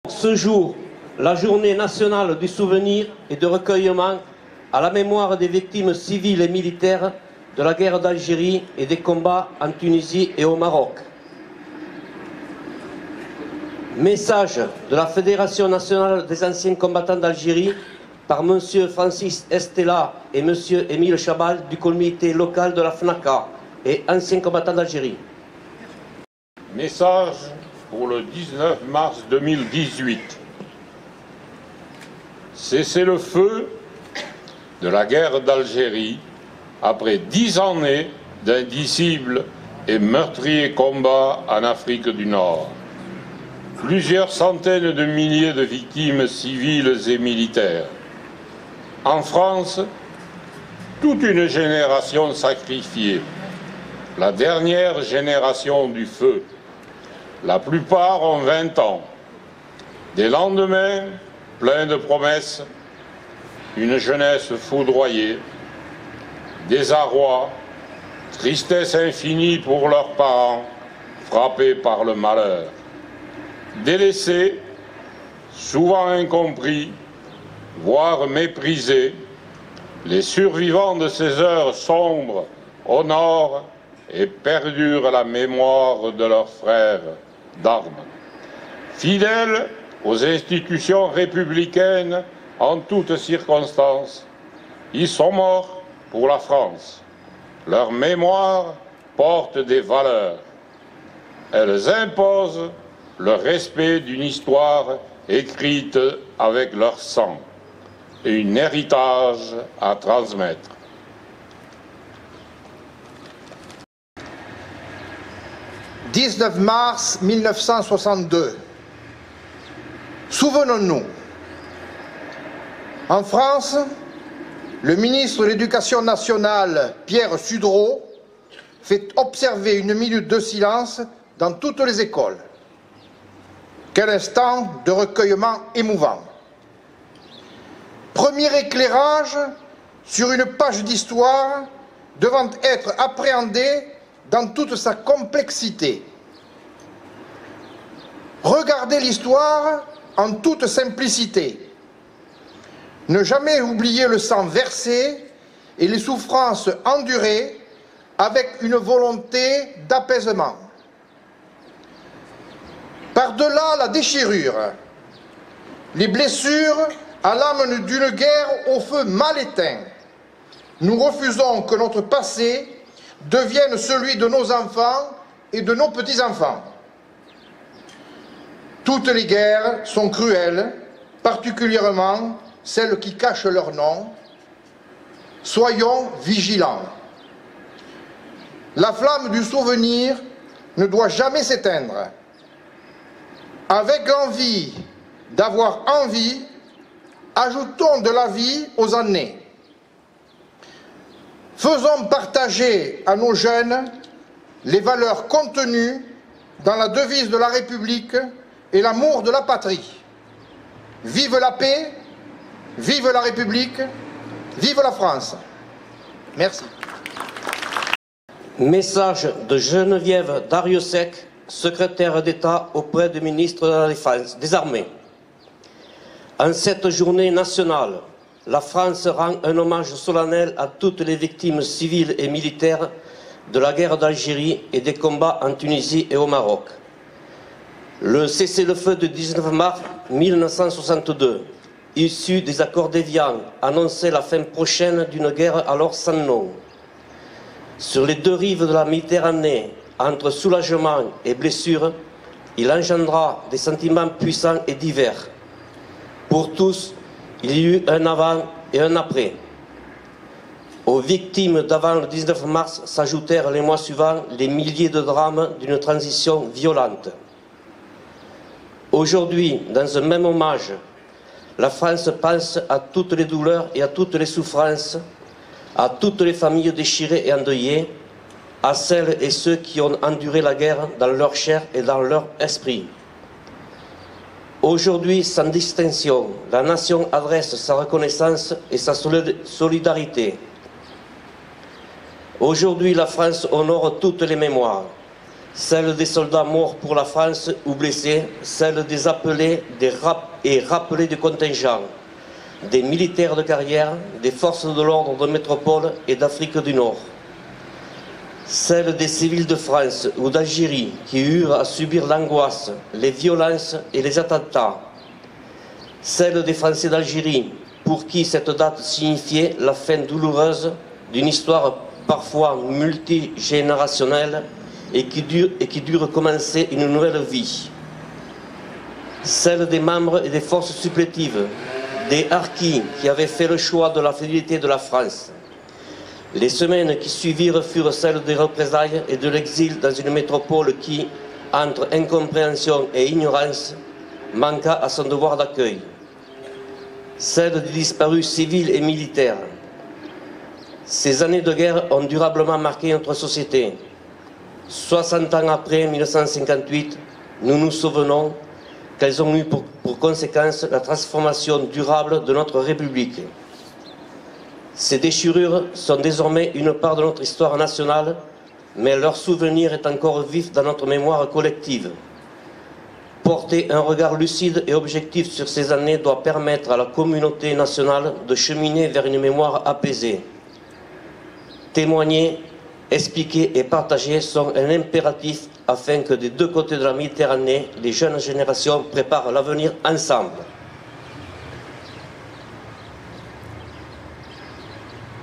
Ce jour, la journée nationale du souvenir et de recueillement à la mémoire des victimes civiles et militaires de la guerre d'Algérie et des combats en Tunisie et au Maroc. Message de la Fédération nationale des anciens combattants d'Algérie par M. Francis Estella et M. Émile Chabal du comité local de la FNACA et anciens combattants d'Algérie. Message pour le 19 mars 2018. Cessez-le-feu de la guerre d'Algérie après 10 années d'indicibles et meurtriers combats en Afrique du Nord. Plusieurs centaines de milliers de victimes civiles et militaires. En France, toute une génération sacrifiée. La dernière génération du feu. La plupart ont 20 ans. Des lendemains pleins de promesses, une jeunesse foudroyée, désarroi, tristesse infinie pour leurs parents, frappés par le malheur. Délaissés, souvent incompris, voire méprisés, les survivants de ces heures sombres honorent et perdurent la mémoire de leurs frères d'armes. Fidèles aux institutions républicaines en toutes circonstances, ils sont morts pour la France. Leur mémoire porte des valeurs. Elles imposent le respect d'une histoire écrite avec leur sang et un héritage à transmettre. « 19 mars 1962. Souvenons-nous. En France, le ministre de l'Éducation nationale, Pierre Sudreau, fait observer une minute de silence dans toutes les écoles. Quel instant de recueillement émouvant. Premier éclairage sur une page d'histoire devant être appréhendée dans toute sa complexité. Regardez l'histoire en toute simplicité. Ne jamais oublier le sang versé et les souffrances endurées avec une volonté d'apaisement. Par-delà la déchirure, les blessures à l'âme d'une guerre au feu mal éteint, nous refusons que notre passé devienne celui de nos enfants et de nos petits-enfants. Toutes les guerres sont cruelles, particulièrement celles qui cachent leur nom. Soyons vigilants. La flamme du souvenir ne doit jamais s'éteindre. Avec l'envie d'avoir envie, ajoutons de la vie aux années. Faisons partager à nos jeunes les valeurs contenues dans la devise de la République et l'amour de la patrie. Vive la paix, vive la République, vive la France. Merci. Message de Geneviève Dariussec, secrétaire d'État auprès du ministre de la Défense, des Armées. En cette journée nationale, la France rend un hommage solennel à toutes les victimes civiles et militaires de la guerre d'Algérie et des combats en Tunisie et au Maroc. Le cessez-le-feu du 19 mars 1962, issu des accords d'Évian, annonçait la fin prochaine d'une guerre alors sans nom. Sur les deux rives de la Méditerranée, entre soulagement et blessure, il engendra des sentiments puissants et divers. Pour tous, il y eut un avant et un après. Aux victimes d'avant le 19 mars s'ajoutèrent les mois suivants les milliers de drames d'une transition violente. Aujourd'hui, dans un même hommage, la France pense à toutes les douleurs et à toutes les souffrances, à toutes les familles déchirées et endeuillées, à celles et ceux qui ont enduré la guerre dans leur chair et dans leur esprit. Aujourd'hui, sans distinction, la nation adresse sa reconnaissance et sa solidarité Aujourd'hui, la France honore toutes les mémoires. Celle des soldats morts pour la France ou blessés, celle des appelés et rappelés du contingent, des militaires de carrière, des forces de l'ordre de métropole et d'Afrique du Nord. Celle des civils de France ou d'Algérie qui eurent à subir l'angoisse, les violences et les attentats. Celle des Français d'Algérie pour qui cette date signifiait la fin douloureuse d'une histoire parfois multigénérationnelle et qui dut recommencer une nouvelle vie. Celle des membres et des forces supplétives, des harkis qui avaient fait le choix de la fidélité de la France. Les semaines qui suivirent furent celles des représailles et de l'exil dans une métropole qui, entre incompréhension et ignorance, manqua à son devoir d'accueil. Celles des disparus civils et militaires. Ces années de guerre ont durablement marqué notre société. 60 ans après 1958, nous nous souvenons qu'elles ont eu pour conséquence la transformation durable de notre République. Ces déchirures sont désormais une part de notre histoire nationale, mais leur souvenir est encore vif dans notre mémoire collective. Porter un regard lucide et objectif sur ces années doit permettre à la communauté nationale de cheminer vers une mémoire apaisée. Témoigner, expliquer et partager sont un impératif afin que des deux côtés de la Méditerranée, les jeunes générations préparent l'avenir ensemble.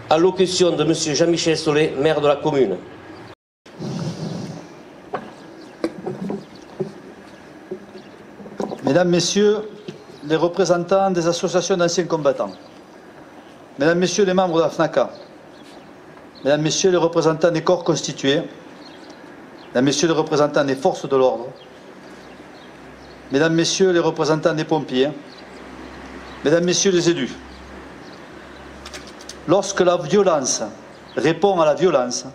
Allocution de M. Jean-Michel Solé, maire de la commune. Mesdames, Messieurs les représentants des associations d'anciens combattants, Mesdames, Messieurs les membres de la FNACA, Mesdames, Messieurs les représentants des corps constitués, Mesdames, Messieurs les représentants des forces de l'ordre, Mesdames, Messieurs les représentants des pompiers, Mesdames, Messieurs les élus, lorsque la violence répond à la violence,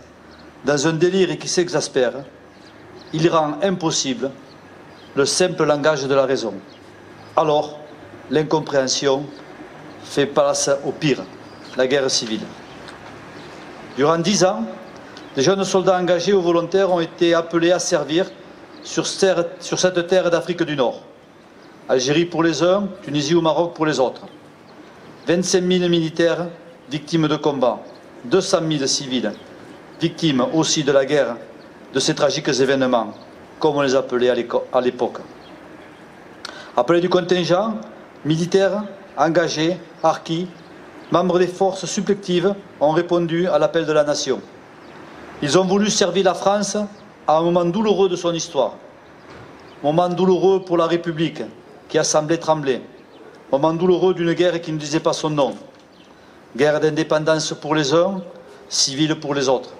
dans un délire qui s'exaspère, il rend impossible le simple langage de la raison. Alors, l'incompréhension fait place au pire, la guerre civile. Durant 10 ans, les jeunes soldats engagés ou volontaires ont été appelés à servir sur cette terre d'Afrique du Nord. Algérie pour les uns, Tunisie ou Maroc pour les autres. 25 000 militaires victimes de combat, 200 000 civils, victimes aussi de la guerre, de ces tragiques événements, comme on les appelait à l'époque. Appelés du contingent, militaires, engagés, harkis, membres des forces supplétives ont répondu à l'appel de la nation. Ils ont voulu servir la France à un moment douloureux de son histoire. Moment douloureux pour la République, qui a semblé trembler. Moment douloureux d'une guerre qui ne disait pas son nom. Guerre d'indépendance pour les uns, civile pour les autres.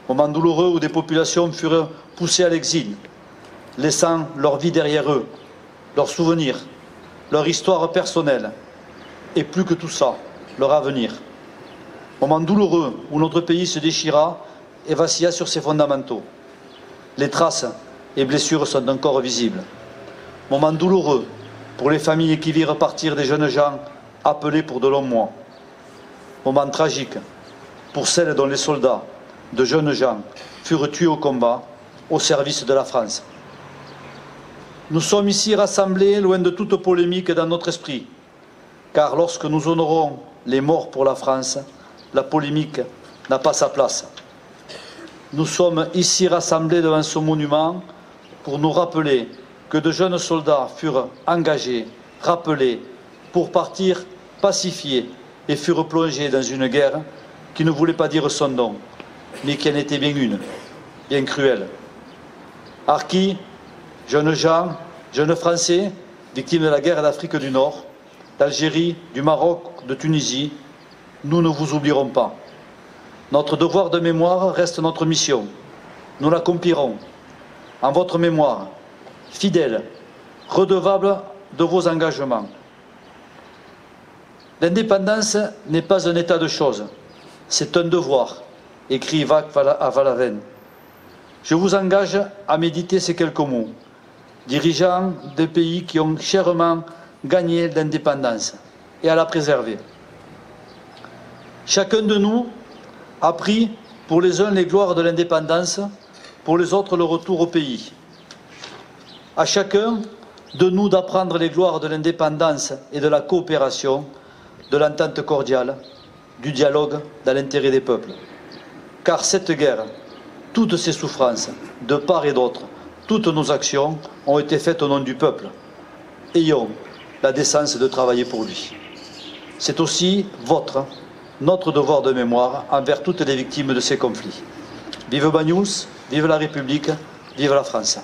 Moment douloureux où des populations furent poussées à l'exil, laissant leur vie derrière eux, leurs souvenirs, leur histoire personnelle, et plus que tout ça, leur avenir. Moment douloureux où notre pays se déchira et vacilla sur ses fondamentaux. Les traces et blessures sont encore visibles. Moment douloureux pour les familles qui virent partir des jeunes gens appelés pour de longs mois. Moment tragique pour celles dont les soldats, de jeunes gens, furent tués au combat, au service de la France. Nous sommes ici rassemblés loin de toute polémique dans notre esprit, car lorsque nous honorons les morts pour la France, la polémique n'a pas sa place. Nous sommes ici rassemblés devant ce monument pour nous rappeler que de jeunes soldats furent engagés, rappelés, pour partir pacifiés et furent plongés dans une guerre qui ne voulait pas dire son nom, mais qui en était bien une, bien cruelle. Harkis, jeunes gens, jeunes Français, victimes de la guerre d'Afrique du Nord, d'Algérie, du Maroc, de Tunisie, nous ne vous oublierons pas. Notre devoir de mémoire reste notre mission. Nous l'accomplirons. En votre mémoire, fidèles, redevables de vos engagements. L'indépendance n'est pas un état de choses, c'est un devoir, écrit Václav Havel. Je vous engage à méditer ces quelques mots, dirigeants des pays qui ont chèrement gagné l'indépendance et à la préserver. Chacun de nous a pris Pour les uns, les gloires de l'indépendance, pour les autres, le retour au pays. À chacun de nous d'apprendre les gloires de l'indépendance et de la coopération, de l'entente cordiale, du dialogue dans l'intérêt des peuples. Car cette guerre, toutes ses souffrances, de part et d'autre, toutes nos actions ont été faites au nom du peuple. Ayons la décence de travailler pour lui. C'est aussi notre devoir de mémoire envers toutes les victimes de ces conflits. Vive Bagnous, vive la République, vive la France.